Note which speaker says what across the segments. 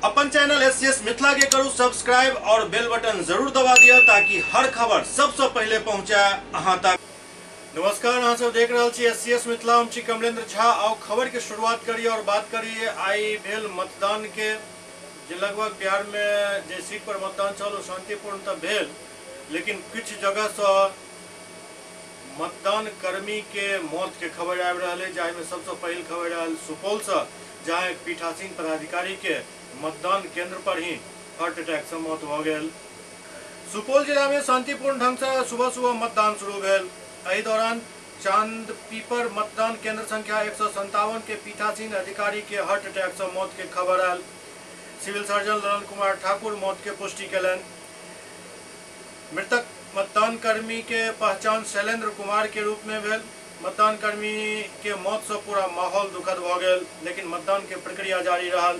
Speaker 1: अपन channel SCS Mithila के करू subscribe और बेल बटन जरूर दबा दिया ताकि हर खबर सबसे पहले पहुंचा अहां तक। नमस्कार, अहां सब देख रहे छी एससीएस मिथिला। हम छी कमलेंद्र झा। आओ खबर के शुरुआत करिए और बात करिए आई भेल मतदान के, जे लगभग बिहार में जे सीट पर मतदान चल शांतिपूर्ण तो भेल, लेकिन कुछ जगह से मतदान कर्मी के मौत के खबर आबि रहल है। जाहि में सबसे पहल खबर रहल सुपौल से, जहां एक पीठासीन पदाधिकारी के मतदान केंद्र पर ही हार्ट अटैक से मौत हो गई। सुपौल जिला में शांतिपूर्ण ढंग से सुबह सुबह मतदान शुरू भेल। एहि दौरान चांदपीपर मतदान केंद्र संख्या 157 के पीठासीन अधिकारी के हार्ट अटैक से मौत के खबर आयल। सिविल सर्जन ललन कुमार ठाकुर मौत के पुष्टि कयलनि। मृतक मतदान कर्मी के पहचान शैलेंद्र कुमार के रूप में भेल। मतदान कर्मी के मौत से पूरा माहौल दुखद भ गेल, लेकिन मतदान के प्रक्रिया जारी रहल।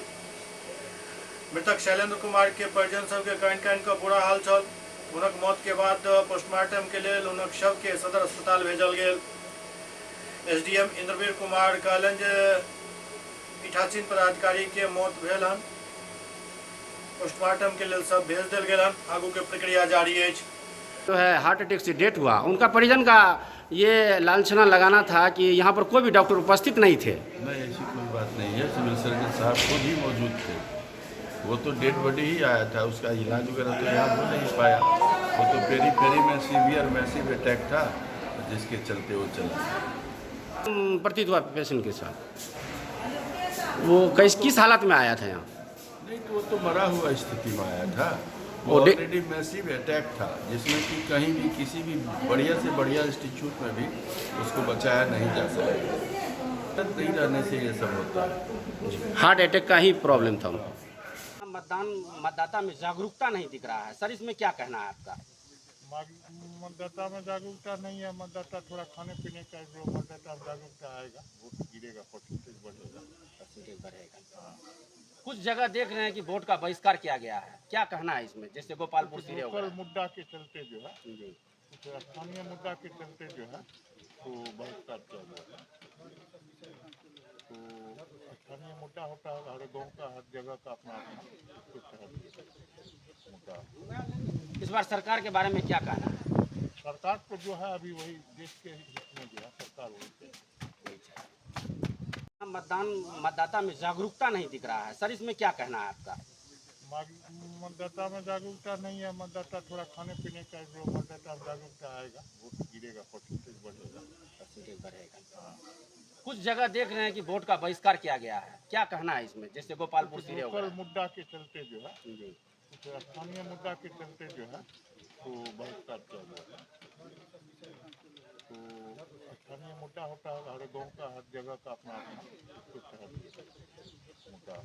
Speaker 1: मृतक शैलेंद्र कुमार के परिजन सबके काइन का बुरा हाल छल। हुनक मौत के बाद पोस्टमार्टम के लिए हुनक शव के सदर अस्पताल भेजल गेल। एसडीएम इंद्रवीर कुमार कहलन जे पीठासीन पदाधिकारी के मौत भेल हन, पोस्टमार्टम के लिए सब भेज दिल गेल हन। आगू के प्रक्रिया जारी है।
Speaker 2: जो है हार्ट अटैक से डेथ हुआ, उनका परिजन का ये लांछना लगाना था कि यहाँ पर कोई भी डॉक्टर उपस्थित नहीं थे।
Speaker 3: नहीं, ऐसी कोई बात नहीं है। सिविल सर्जन साहब खुद ही मौजूद थे। वो तो डेड बॉडी ही आया था, उसका इलाज वगैरह तो यहाँ हो नहीं पाया। वो तो पेरी में सीवियर मैसिव अटैक था, जिसके चलते वो चला।
Speaker 2: प्रतीत हुआ पेशेंट के साथ वो किस हालत में आया था यहाँ?
Speaker 3: नहीं, तो वो तो मरा हुआ स्थिति में आया था। वो ऑलरेडी मैसिव अटैक था, जिसमें कि कहीं भी किसी भी बढ़िया से बढ़िया इंस्टीट्यूट में भी उसको बचाया नहीं जा सकता। नहीं रहने से ये सब होता है।
Speaker 2: हार्ट अटैक का ही प्रॉब्लम था उनको। मतदाता में जागरूकता नहीं दिख रहा है सर, इसमें क्या कहना है आपका?
Speaker 4: मतदाता में जागरूकता नहीं है। मतदाता थोड़ा खाने पीने का जो मतदाता जागरूकता आएगा, वोट गिरेगा, परसेंटेज बढ़ेगा।
Speaker 2: कुछ जगह देख रहे हैं कि वोट का बहिष्कार किया गया है, क्या कहना है इसमें? जैसे गोपालपुर
Speaker 4: लोकल मुद्दा के चलते जो है, स्थानीय मुद्दा के चलते जो है तो बहिष्कार किया गया है। तो स्थानीय मुद्दा होता है, हर गाँव का हर जगह का अपना मुद्दा।
Speaker 2: इस बार सरकार के बारे में क्या कहना है?
Speaker 4: सरकार को जो है अभी वही देश के हित में जो है सरकार वही।
Speaker 2: मतदाता में जागरूकता नहीं दिख रहा है सर, इसमें क्या कहना है आपका?
Speaker 4: मतदाता में जागरूकता नहीं है। मतदाता थोड़ा खाने पीने का जो मतदाता जागरूकता आएगा, वोट गिरेगा, परसेंटेज बढ़ेगा।
Speaker 2: कुछ जगह देख रहे हैं कि वोट का बहिष्कार किया गया है, क्या कहना है इसमें? जैसे गोपालपुर
Speaker 4: लोकल मुद्दा के चलते जो है, स्थानीय मुद्दा के चलते जो है तो बहिष्कार किया गया है। तो स्थानीय मुद्दा होता है, हर गाँव का हर जगह का अपना मुद्दा।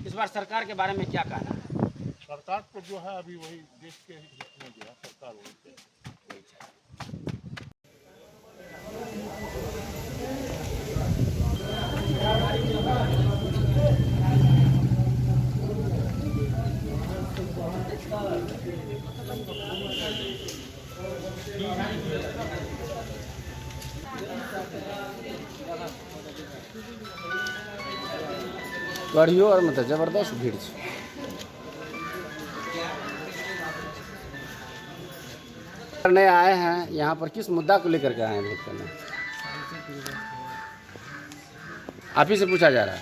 Speaker 2: इस बार सरकार के बारे में क्या कहना है?
Speaker 4: सरकार को जो है अभी वही देश के हित में जो है सरकार वही।
Speaker 2: कड़ियो और मतलब जबरदस्त भीड़ है। करने आए हैं यहाँ पर, किस मुद्दा को लेकर के आए हैं वोट करने? आप ही से पूछा जा रहा है।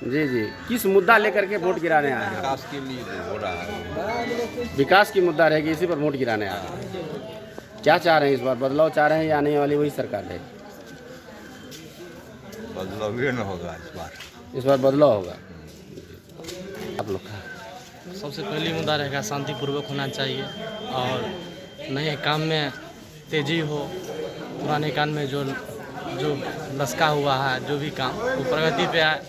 Speaker 2: जी जी, किस मुद्दा लेकर के वोट गिराने आए हैं?
Speaker 5: विकास के लिए हो रहा है।
Speaker 2: विकास की मुद्दा रहेगी, इसी पर वोट गिराने आए हैं। क्या चाह रहे हैं इस बार? बदलाव चाह रहे हैं या आने वाली वही सरकार रहेगी?
Speaker 5: बदलाव ही न होगा
Speaker 2: इस बार बदलाव होगा। आप लोग का
Speaker 6: सबसे पहली मुद्दा रहेगा शांतिपूर्वक होना चाहिए और नए काम में तेजी हो। पुराने काम में जो लसका हुआ है, जो भी काम वो प्रगति पे आए।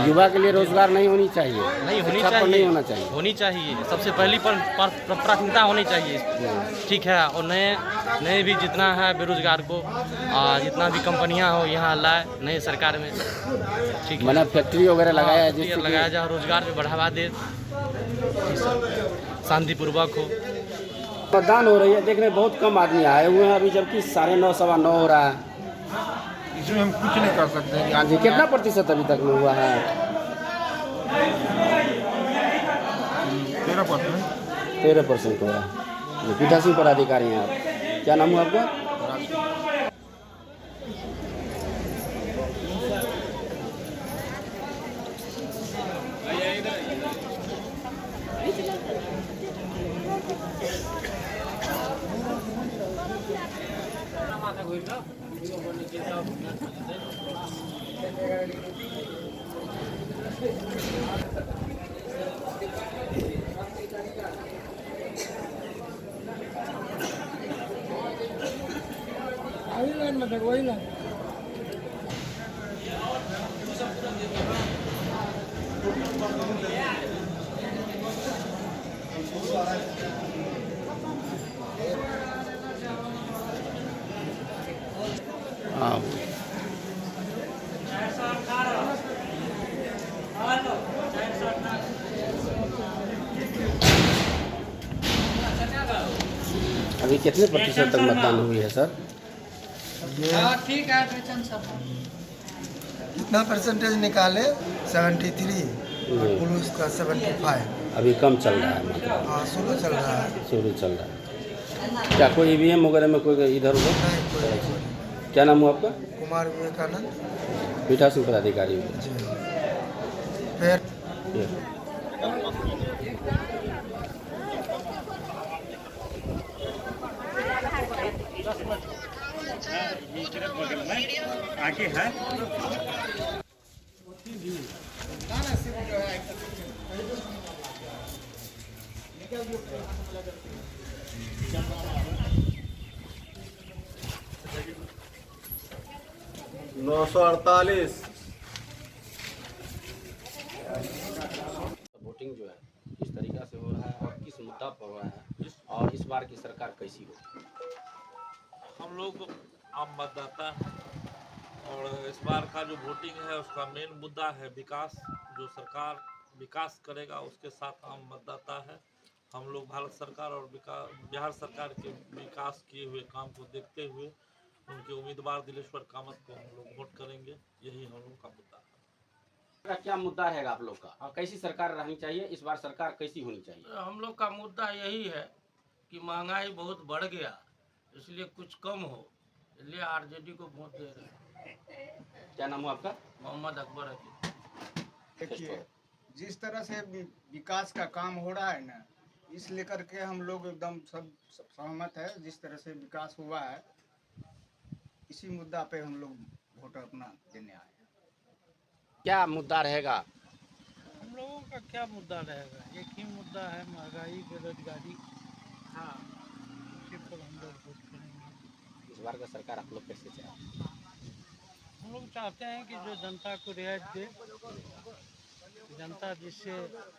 Speaker 2: युवा के लिए रोजगार नहीं होनी चाहिए,
Speaker 6: नहीं होनी
Speaker 2: चाहिए, नहीं होना चाहिए,
Speaker 6: होनी चाहिए। सबसे पहली प्राथमिकता होनी चाहिए, ठीक है। और नए भी जितना है बेरोजगार को, जितना भी कंपनियां हो यहाँ लाए नए सरकार में, ठीक है।
Speaker 2: मतलब फैक्ट्री वगैरह लगाया है,
Speaker 6: लगाया जाए, रोजगार में बढ़ावा दे, शांतिपूर्वक हो।
Speaker 2: मतदान हो रही है, देखने बहुत कम आदमी आए हुए हैं अभी, जबकि 9:30 9:15 हो रहा है।
Speaker 5: इसमें हम कुछ नहीं कर सकते हैं।
Speaker 2: हाँ जी, कितना प्रतिशत अभी तक में हुआ है?
Speaker 4: 13%।
Speaker 2: 13% हुआ है। ये पीठासीन पदाधिकारी हैं आप। क्या नाम हुआ आपका? हाँ, अभी कितने प्रतिशत तक मतदान हुई है सर?
Speaker 7: कितना परसेंटेज निकाले? 73, पुलिस का 75।
Speaker 2: अभी कम चल रहा है मतलब?
Speaker 7: हाँ, शुरू चल रहा है।
Speaker 2: शुरू चल रहा है। क्या कोई ईवीएम वगैरह में कोई इधर उधर?
Speaker 7: नहीं कोई।
Speaker 2: क्या नाम हुआ आपका?
Speaker 7: कुमार विवेकानंद।
Speaker 2: पीठासीन पदाधिकारी हुए।
Speaker 7: जी। फिर
Speaker 2: ये।
Speaker 1: आगे है
Speaker 2: वोटिंग जो है किस तरीका से हो रहा है और किस मुद्दा पर हो रहा है, और इस बार की सरकार कैसी हो?
Speaker 8: हम लोग आम मतदाता हैं और इस बार का जो वोटिंग है उसका मेन मुद्दा है विकास। जो सरकार विकास करेगा उसके साथ आम मतदाता है। हम लोग भारत सरकार और बिहार सरकार के विकास किए हुए काम को देखते हुए उनके उम्मीदवार दिलेश्वर कामत को हम लोग वोट करेंगे। यही हम लोग का मुद्दा है।
Speaker 2: क्या मुद्दा रहेगा आप लोग का, और कैसी सरकार रहनी चाहिए? इस बार सरकार कैसी होनी चाहिए?
Speaker 9: हम लोग का मुद्दा यही है कि महंगाई बहुत बढ़ गया, इसलिए कुछ कम हो, इसलिए आरजेडी को वोट दे रहे हैं।
Speaker 2: क्या नाम हुआ आपका?
Speaker 9: मोहम्मद अकबर अली।
Speaker 10: देखिए, जिस तरह से विकास का काम हो रहा है ना, इस लेकर के हम लोग एकदम सब सहमत है। जिस तरह से विकास हुआ है, इसी मुद्दा पे हम लोग वोट अपना देने आए हैं।
Speaker 2: क्या मुद्दा रहेगा?
Speaker 9: हम लोगों का क्या मुद्दा रहेगा? एक ही मुद्दा है, महंगाई, बेरोजगारी। हाँ, उसी पर हम लोग वोट करेंगे।
Speaker 2: इस बार का सरकार आप लोग कैसे चाहें?
Speaker 9: हम लोग चाहते हैं कि जो जनता को रियायत दे, जनता जिससे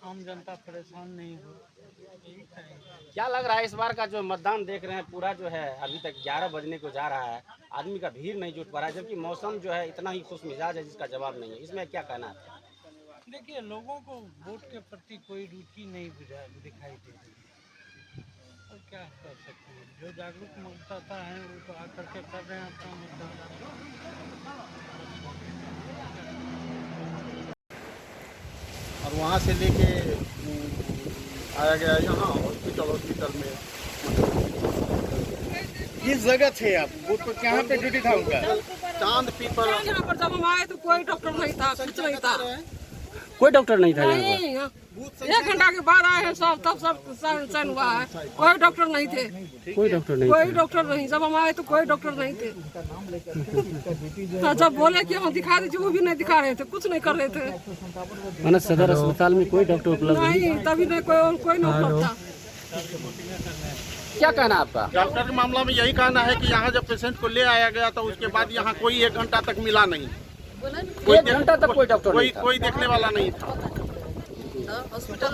Speaker 9: आम जनता परेशान नहीं हो, यही चाहेंगे।
Speaker 2: क्या लग रहा है इस बार का जो मतदान देख रहे हैं पूरा जो है अभी तक 11 बजने को जा रहा है, आदमी का भीड़ नहीं जुट पा रहा है, जबकि मौसम जो है इतना ही खुश मिजाज है जिसका जवाब नहीं है। इसमें क्या कहना है?
Speaker 9: देखिए, लोगों को वोट के प्रति कोई रुचि नहीं दिखाई दे रही है, और क्या कर सकते हैं। जो जागरूक मतदाता हैं वो तो आकर के कर रहे हैं अपना मतदान।
Speaker 10: और वहाँ से लेके आया गया यहाँ हॉस्पिटल में। किस जगह थे आप? वो तो कहाँ पे ड्यूटी था उनका? चांद पीपल।
Speaker 11: यहाँ पर जब हम आए तो कोई डॉक्टर नहीं था, कुछ नहीं था।
Speaker 2: कोई डॉक्टर नहीं था यहाँ पर?
Speaker 11: नहीं, 1 घंटा के बाद आए हैं सब, तब सब साइन हुआ है। कोई डॉक्टर नहीं थे।
Speaker 2: कोई डॉक्टर नहीं?
Speaker 11: कोई डॉक्टर नहीं। जब हम आए तो कोई डॉक्टर नहीं थे। तो जब बोले कि हम दिखा दीजिए, वो भी नहीं दिखा रहे थे, कुछ नहीं कर रहे थे।
Speaker 2: माना सदर अस्पताल में कोई डॉक्टर उपलब्ध
Speaker 11: नहीं, तभी नहीं कोई नहीं उपलब्ध था।
Speaker 2: क्या कहना आपका?
Speaker 10: डॉक्टर के मामला में यही कहना है कि यहाँ जब पेशेंट को ले आया गया तो उसके बाद यहाँ कोई 1 घंटा तक मिला नहीं।
Speaker 2: 1 घंटा तक कोई डॉक्टर नहीं था?
Speaker 10: कोई देखने वाला नहीं था।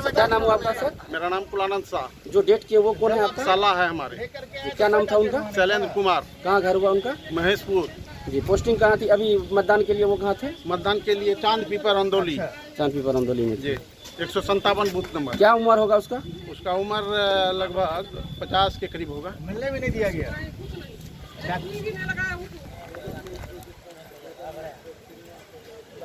Speaker 2: क्या नाम हुआ आपका सर?
Speaker 10: मेरा नाम कुलानंद शाह।
Speaker 2: जो डेट किए वो कौन है आपका?
Speaker 10: साला है हमारे।
Speaker 2: क्या नाम था उनका?
Speaker 10: शैलेंद्र कुमार।
Speaker 2: कहाँ घर हुआ उनका?
Speaker 10: महेशपुर
Speaker 2: जी। पोस्टिंग कहाँ थी अभी मतदान के लिए? वो कहाँ थे?
Speaker 10: मतदान के लिए चांद पीपर अंदोली।
Speaker 2: चांद पीपर अंदोली में
Speaker 10: जी। 157 बूथ नंबर।
Speaker 2: क्या उम्र होगा उसका?
Speaker 10: उसका उम्र लगभग 50 के करीब होगा।
Speaker 7: मिलने भी नहीं दिया गया।